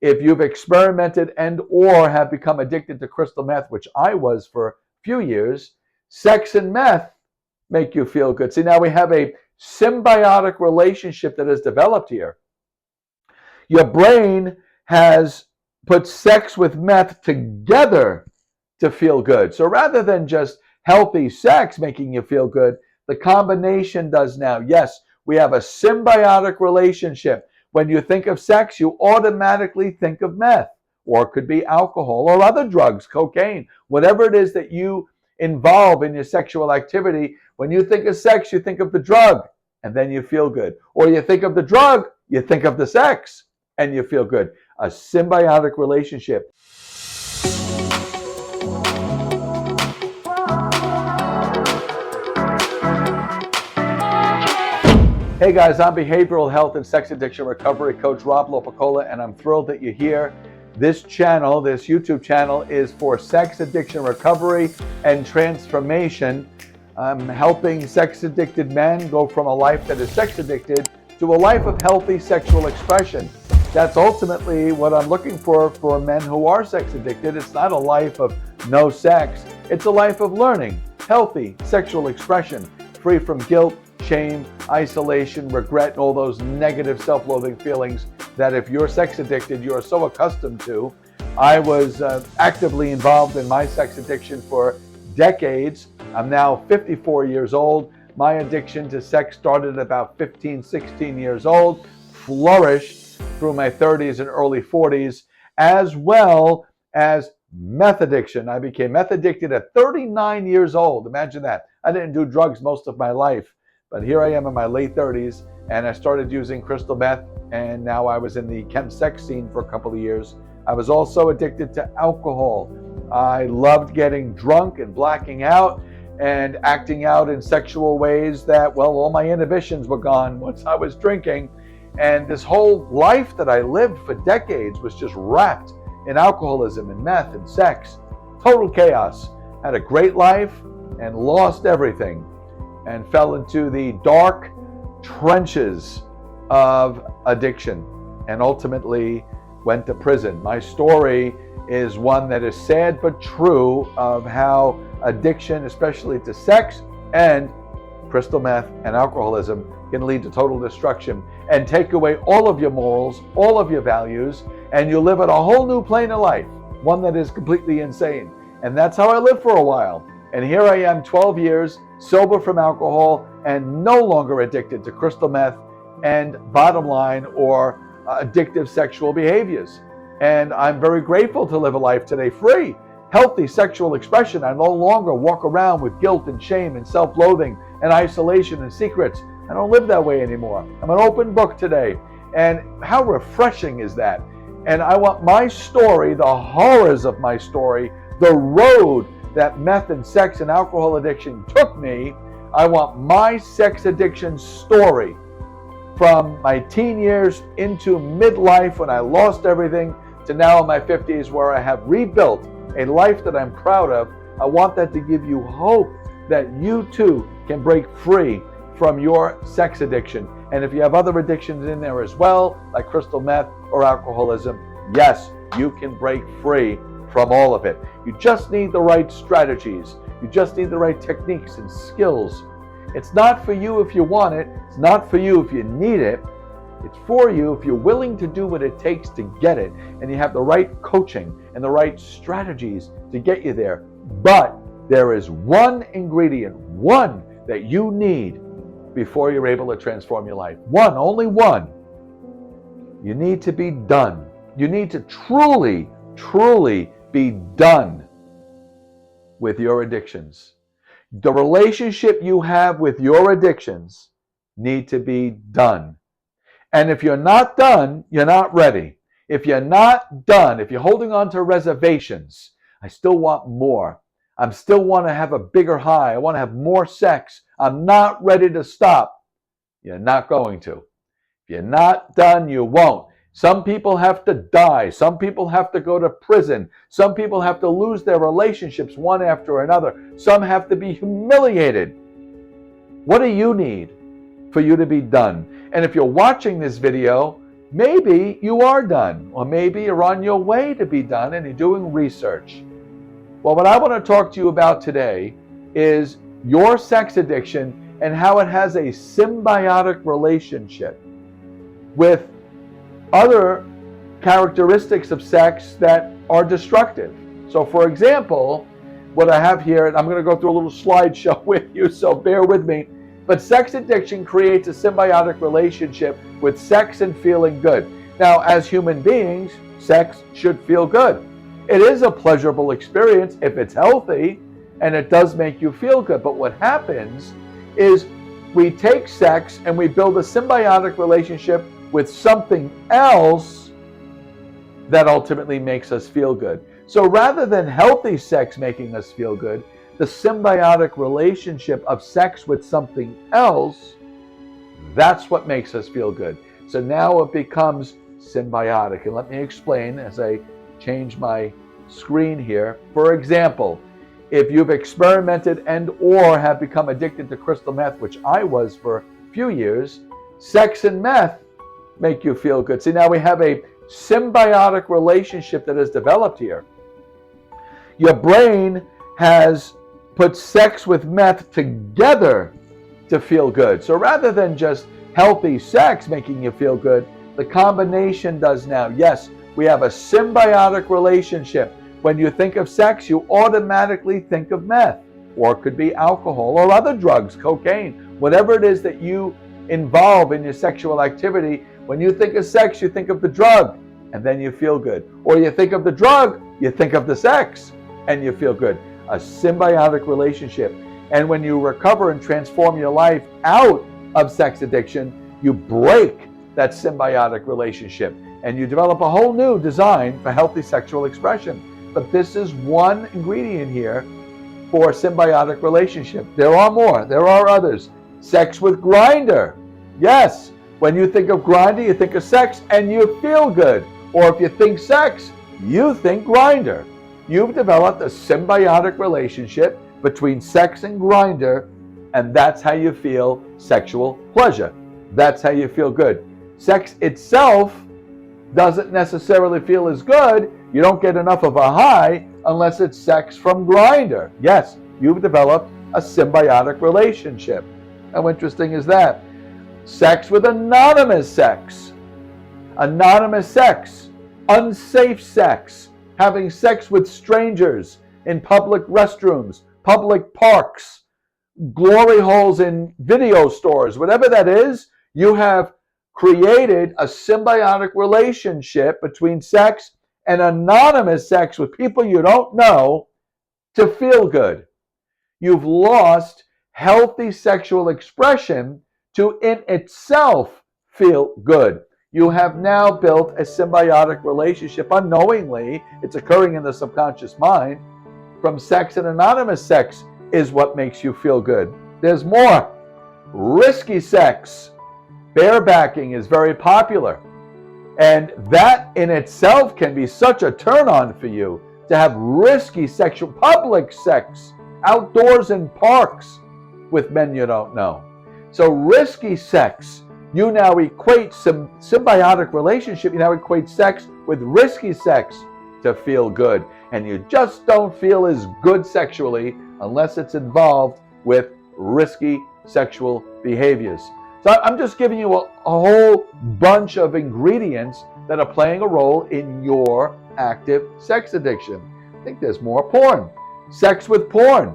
If you've experimented and or have become addicted to crystal meth, which I was for a few years, sex and meth make you feel good. See, now we have a symbiotic relationship that has developed here. Your brain has put sex with meth together to feel good. So rather than just healthy sex making you feel good, the combination does now. Yes, we have a symbiotic relationship. When you think of sex, you automatically think of meth, or it could be alcohol or other drugs, cocaine, whatever it is that you involve in your sexual activity. When you think of sex, you think of the drug, and then you feel good. Or you think of the drug, you think of the sex, and you feel good. A symbiotic relationship. Hey guys, I'm behavioral health and sex addiction recovery coach Rob Lopicola, and I'm thrilled that you're here. This channel, this YouTube channel, is for sex addiction recovery and transformation. I'm helping sex addicted men go from a life that is sex addicted to a life of healthy sexual expression. That's ultimately what I'm looking for men who are sex addicted. It's not a life of no sex. It's a life of learning healthy sexual expression, free from guilt, shame, isolation, regret, and all those negative self-loathing feelings that if you're sex addicted, you're so accustomed to. I was actively involved in my sex addiction for decades. I'm now 54 years old. My addiction to sex started at about 15, 16 years old, flourished through my 30s and early 40s, as well as meth addiction. I became meth addicted at 39 years old. Imagine that. I didn't do drugs most of my life, but here I am in my late 30s, and I started using crystal meth, and now I was in the Chemsex scene for a couple of years. I was also addicted to alcohol. I loved getting drunk and blacking out and acting out in sexual ways that, well, all my inhibitions were gone once I was drinking. And this whole life that I lived for decades was just wrapped in alcoholism and meth and sex. Total chaos. Had a great life and lost everything and fell into the dark trenches of addiction and ultimately went to prison. My story is one that is sad but true of how addiction, especially to sex and crystal meth and alcoholism, can lead to total destruction and take away all of your morals, all of your values, and you live at a whole new plane of life, one that is completely insane. And that's how I lived for a while. And here I am 12 years, sober from alcohol and no longer addicted to crystal meth and bottom line or addictive sexual behaviors. And I'm very grateful to live a life today free, healthy sexual expression. I no longer walk around with guilt and shame and self-loathing and isolation and secrets. I don't live that way anymore. I'm an open book today. And how refreshing is that? And I want my story, the horrors of my story, the road that meth and sex and alcohol addiction took me, I want my sex addiction story from my teen years into midlife when I lost everything to now in my 50s where I have rebuilt a life that I'm proud of. I want that to give you hope that you too can break free from your sex addiction. And if you have other addictions in there as well, like crystal meth or alcoholism, yes, you can break free from all of it. You just need the right strategies. You just need the right techniques and skills. It's not for you if you want it. It's not for you if you need it. It's for you if you're willing to do what it takes to get it, and you have the right coaching and the right strategies to get you there. But there is one ingredient, one that you need before you're able to transform your life. One, only one. You need to be done. You need to truly, truly be done with your addictions. The relationship you have with your addictions need to be done. And if you're not done, you're not ready. If you're not done, if you're holding on to reservations, I still want more. I still want to have a bigger high. I want to have more sex. I'm not ready to stop. You're not going to. If you're not done, you won't. Some people have to die. Some people have to go to prison. Some people have to lose their relationships one after another. Some have to be humiliated. What do you need for you to be done? And if you're watching this video Maybe you are done, or maybe you're on your way to be done and you're doing research. Well, what I want to talk to you about today is your sex addiction and how it has a symbiotic relationship with other characteristics of sex that are destructive. So, for example, what I have here, and I'm going to go through a little slideshow with you, so bear with me. But sex addiction creates a symbiotic relationship with sex and feeling good. Now, as human beings, sex should feel good. It is a pleasurable experience if it's healthy, and it does make you feel good. But what happens is we take sex and we build a symbiotic relationship with something else that ultimately makes us feel good. So rather than healthy sex making us feel good, the symbiotic relationship of sex with something else, that's what makes us feel good. So now it becomes symbiotic. And let me explain as I change my screen here. For example, if you've experimented and or have become addicted to crystal meth, which I was for a few years, sex and meth make you feel good. See, now we have a symbiotic relationship that is developed here. Your brain has put sex with meth together to feel good. So rather than just healthy sex making you feel good, the combination does now. Yes, we have a symbiotic relationship. When you think of sex, you automatically think of meth, or it could be alcohol or other drugs, cocaine, whatever it is that you involve in your sexual activity. When you think of sex, you think of the drug, and then you feel good. Or you think of the drug, you think of the sex, and you feel good. A symbiotic relationship. And when you recover and transform your life out of sex addiction, you break that symbiotic relationship, and you develop a whole new design for healthy sexual expression. But this is one ingredient here for a symbiotic relationship. There are more. There are others. Sex with Grindr. Yes. When you think of Grindr, you think of sex and you feel good. Or if you think sex, you think Grindr. You've developed a symbiotic relationship between sex and Grindr, and that's how you feel sexual pleasure. That's how you feel good. Sex itself doesn't necessarily feel as good. You don't get enough of a high unless it's sex from Grindr. Yes, you've developed a symbiotic relationship. How interesting is that? Sex with anonymous sex. Anonymous sex. Unsafe sex. Having sex with strangers in public restrooms, public parks, glory holes in video stores, whatever that is, you have created a symbiotic relationship between sex and anonymous sex with people you don't know to feel good. You've lost healthy sexual expression to in itself feel good. You have now built a symbiotic relationship unknowingly. It's occurring in the subconscious mind. From sex, and anonymous sex is what makes you feel good. There's more. Risky sex. Barebacking is very popular. And that in itself can be such a turn on for you to have risky sexual, public sex, outdoors in parks with men you don't know. So risky sex, you now equate some symbiotic relationship, you now equate sex with risky sex to feel good. And you just don't feel as good sexually unless it's involved with risky sexual behaviors. So I'm just giving you a whole bunch of ingredients that are playing a role in your active sex addiction. I think there's more. Porn. Sex with porn.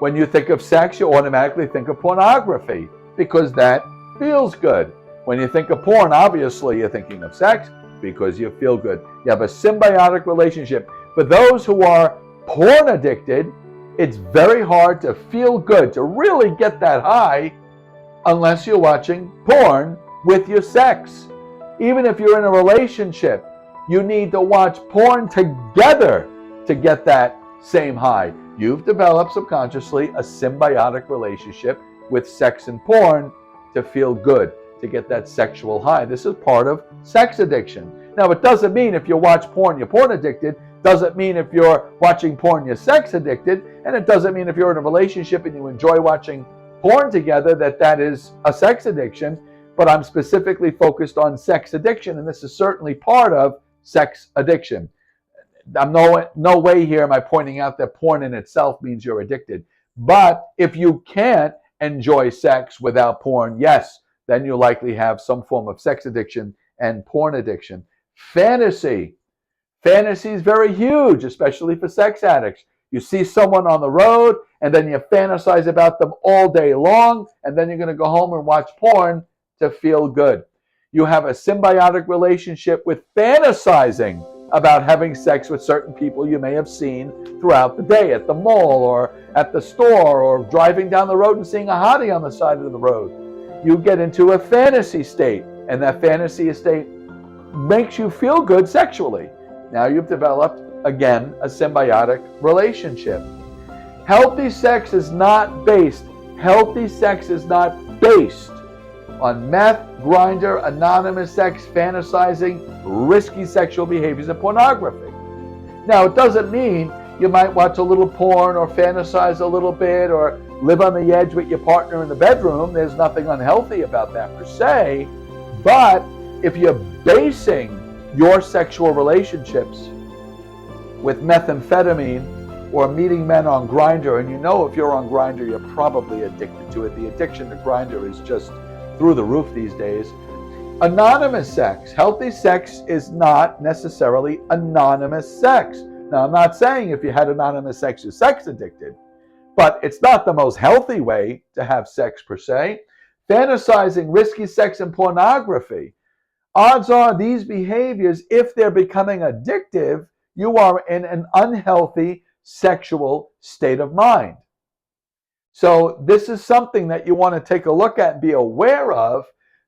When you think of sex, you automatically think of pornography because that feels good. When you think of porn, obviously you're thinking of sex because you feel good. You have a symbiotic relationship. For those who are porn addicted, it's very hard to feel good, to really get that high, unless you're watching porn with your sex. Even if you're in a relationship, you need to watch porn together to get that same high. You've developed subconsciously a symbiotic relationship with sex and porn to feel good, to get that sexual high. This is part of sex addiction. Now, it doesn't mean if you watch porn, you're porn addicted. Doesn't mean if you're watching porn, you're sex addicted. And it doesn't mean if you're in a relationship and you enjoy watching porn together that is a sex addiction. but I'm specifically focused on sex addiction, and this is certainly part of sex addiction. I'm no way here am I pointing out that porn in itself means you're addicted. But if you can't enjoy sex without porn, yes, then you likely have some form of sex addiction and porn addiction. Fantasy. Fantasy is very huge, especially for sex addicts. You see someone on the road, and then you fantasize about them all day long, and then you're going to go home and watch porn to feel good. You have a symbiotic relationship with fantasizing about having sex with certain people you may have seen throughout the day at the mall or at the store or driving down the road and seeing a hottie on the side of the road. You get into a fantasy state, and that fantasy state makes you feel good sexually. Now you've developed, again, a symbiotic relationship. Healthy sex is not based on meth, grinder, anonymous sex, fantasizing, risky sexual behaviors, and pornography. Now, it doesn't mean you might watch a little porn or fantasize a little bit or live on the edge with your partner in the bedroom. There's nothing unhealthy about that per se. But if you're basing your sexual relationships with methamphetamine or meeting men on Grindr, and you know if you're on Grindr, you're probably addicted to it. The addiction to Grindr is just through the roof these days. Anonymous sex. Healthy sex is not necessarily anonymous sex. Now, I'm not saying if you had anonymous sex, you're sex addicted, but it's not the most healthy way to have sex per se. Fantasizing, risky sex, and pornography. Odds are these behaviors, if they're becoming addictive, you are in an unhealthy sexual state of mind. So this is something that you want to take a look at and be aware of,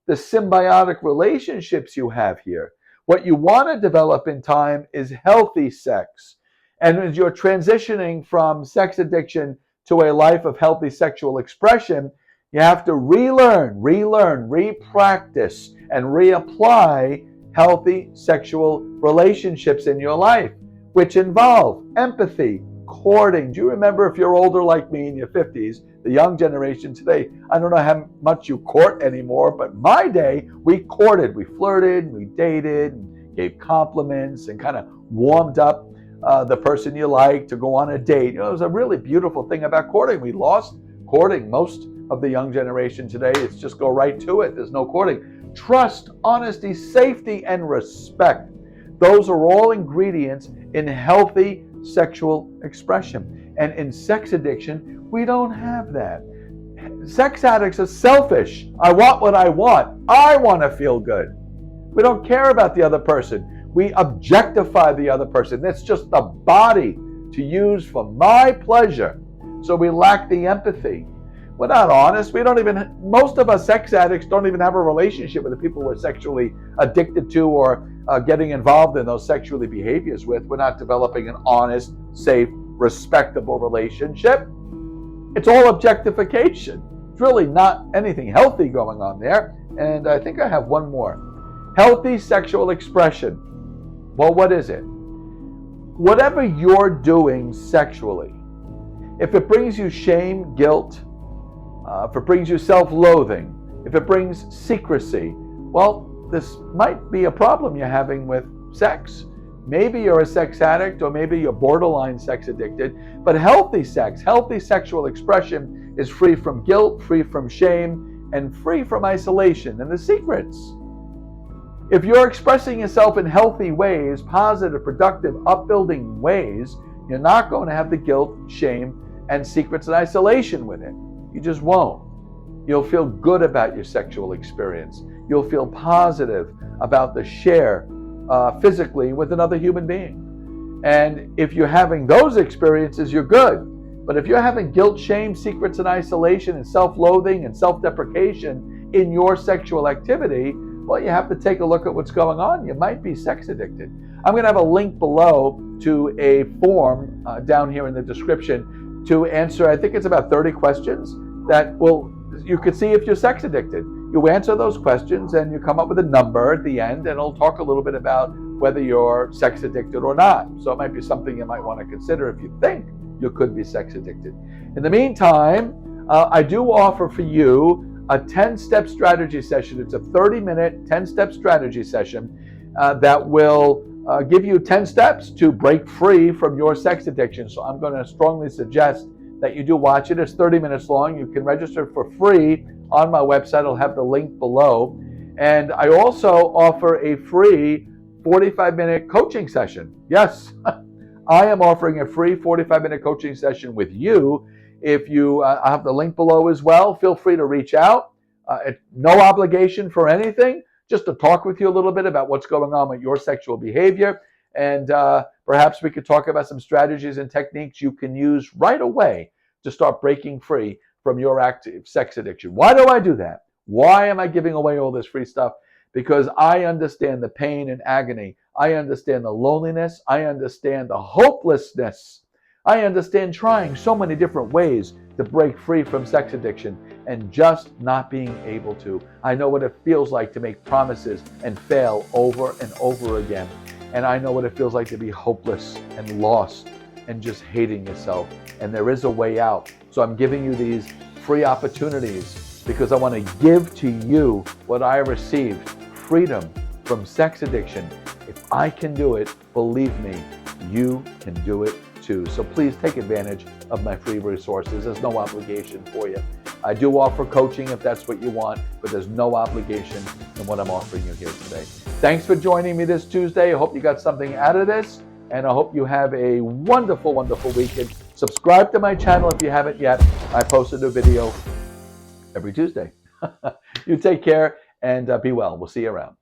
the symbiotic relationships you have here. What you want to develop in time is healthy sex. And as you're transitioning from sex addiction to a life of healthy sexual expression, you have to relearn, re-practice, and reapply healthy sexual relationships in your life, which involve empathy, courting. Do you remember, if you're older like me in your 50s, the young generation today, I don't know how much you court anymore, but my day, we courted, we flirted, we dated, and gave compliments, and kind of warmed up the person you like to go on a date. You know, it was a really beautiful thing about courting. We lost courting. Most of the young generation today, it's just go right to it. There's no courting. Trust, honesty, safety, and respect. Those are all ingredients in healthy sexual expression. And in sex addiction, we don't have that. Sex addicts are selfish. I want what I want. I want to feel good. We don't care about the other person. We objectify the other person. That's just the body to use for my pleasure. So we lack the empathy. We're not honest. Most of us sex addicts don't even have a relationship with the people we're sexually addicted to or getting involved in those sexually behaviors with. We're not developing an honest, safe, respectable relationship. It's all objectification. It's really not anything healthy going on there. And I think I have one more. Healthy sexual expression. Well, what is it? Whatever you're doing sexually, if it brings you shame, guilt, if it brings you self-loathing, if it brings secrecy, well, this might be a problem you're having with sex. Maybe you're a sex addict, or maybe you're borderline sex addicted, but healthy sex, healthy sexual expression is free from guilt, free from shame, and free from isolation and the secrets. If you're expressing yourself in healthy ways, positive, productive, upbuilding ways, you're not going to have the guilt, shame, and secrets and isolation with it. You just won't. You'll feel good about your sexual experience. You'll feel positive about the share physically with another human being. And if you're having those experiences, you're good. But if you're having guilt, shame, secrets, and isolation, and self-loathing and self-deprecation in your sexual activity, well, you have to take a look at what's going on. You might be sex addicted. I'm going to have a link below to a form down here in the description to answer, I think it's about 30 questions that you could see if you're sex addicted. You answer those questions and you come up with a number at the end, and it'll talk a little bit about whether you're sex addicted or not. So it might be something you might want to consider if you think you could be sex addicted. In the meantime, I do offer for you a 10-step strategy session. It's a 30-minute 10-step strategy session that will give you 10 steps to break free from your sex addiction. So I'm going to strongly suggest that you do watch it. It's 30 minutes long. You can register for free on my website. I'll have the link below. And I also offer a free 45-minute coaching session. Yes, I am offering a free 45-minute coaching session with you. If you I have the link below as well, feel free to reach out. No obligation for anything, just to talk with you a little bit about what's going on with your sexual behavior. And perhaps we could talk about some strategies and techniques you can use right away to start breaking free from your active sex addiction. Why do I do that? Why am I giving away all this free stuff? Because I understand the pain and agony. I understand the loneliness. I understand the hopelessness. I understand trying so many different ways to break free from sex addiction and just not being able to. I know what it feels like to make promises and fail over and over again. And I know what it feels like to be hopeless and lost and just hating yourself. And there is a way out. So I'm giving you these free opportunities because I want to give to you what I received, freedom from sex addiction. If I can do it, believe me, you can do it too. So please take advantage of my free resources. There's no obligation for you. I do offer coaching if that's what you want, but there's no obligation in what I'm offering you here today. Thanks for joining me this Tuesday. I hope you got something out of this, and I hope you have a wonderful, wonderful weekend. Subscribe to my channel if you haven't yet. I post a new video every Tuesday. You take care and be well. We'll see you around.